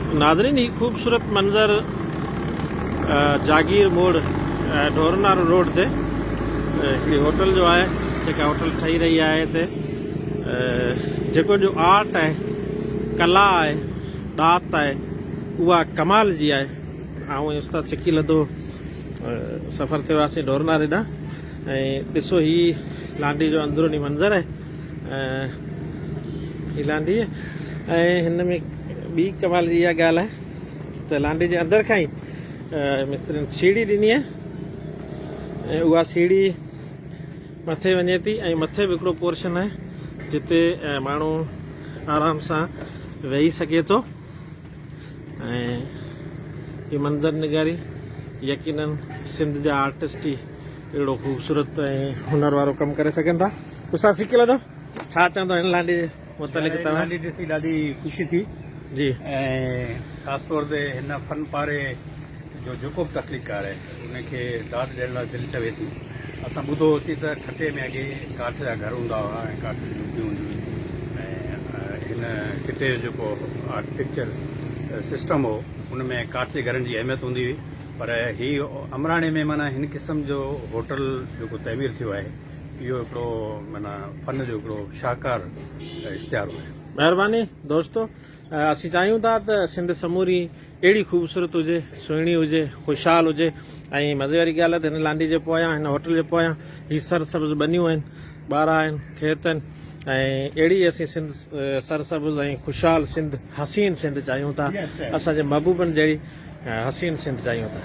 नाज़रीन ही खूबसूरत मंज़र जागीर मोड़ ढोरनार रोड ते होटल जो है जेका होटल ठही रही है हिते जेको जो आर्ट है कला है दात है उहा कमाल जी है। उस्ताद सिकी लदो सफ़र ते वियासीं ढोरनार हेॾां ऐं ॾिसो ही लांडी जो अंदरूनी मंज़र है ही लांडी ऐं हिन में ॿी कमाल जी इहा ॻाल्हि आहे त लांडी जे अंदर खां ई मिस्त्रियुनि सीढ़ी ॾिनी आहे ऐं उहा सीढ़ी मथे वञे थी ऐं मथे बि हिकिड़ो पोर्शन आहे जिते माण्हू आराम सां वेही सघे थो ऐं हीअ मंज़र निगारी यकीनन सिंध जा आर्टिस्ट ई अहिड़ो ख़ूबसूरत ऐं हुनर वारो कमु करे सघनि था। उस्ताद सिकी लदो छा चवंदो हिन लांडी जे मुतलिक़ तव्हां? लांडी ॾिसी ॾाढी ख़ुशी थी जी ऐं ख़ासि तौर ते हिन फन पारे जो जेको बि तख़लीकार आहे उनखे दाद ॾियण लाइ दिलि चवे थी। असां ॿुधो होसीं त खटे में अॻे काठ जा घर हूंदा हुआ ऐं काठ जूं झुगियूं हूंदियूं हुयूं ऐं हिन खिटे जो जेको आर्किटेक्चर सिस्टम हो उनमें काठ जे घरनि जी अहमियत हूंदी हुई, पर हीउ अमराणे में माना हिन क़िस्म जो होटल जेको तइमीर थियो आहे इहो हिकिड़ो माना फन जो हिकिड़ो शाहकार इश्तिहार आहे। महिरबानी दोस्तो असीं चाहियूं था त सिंध समूरी अहिड़ी ख़ूबसूरत हुजे, सुहिणी हुजे, ख़ुशहाल हुजे ऐं मज़े वारी ॻाल्हि आहे त हिन लांडी जे पोयां हिन होटल जे पोयां हीअ सरसब्ज़ बनियूं आहिनि, ॿार आहिनि, खेत आहिनि ऐं अहिड़ी असीं सिंध सरसब्ज़ ऐं ख़ुशहाल सिंध हसीन सिंध चाहियूं था, असांजे महबूबनि जहिड़ी हसीन सिंध चाहियूं था।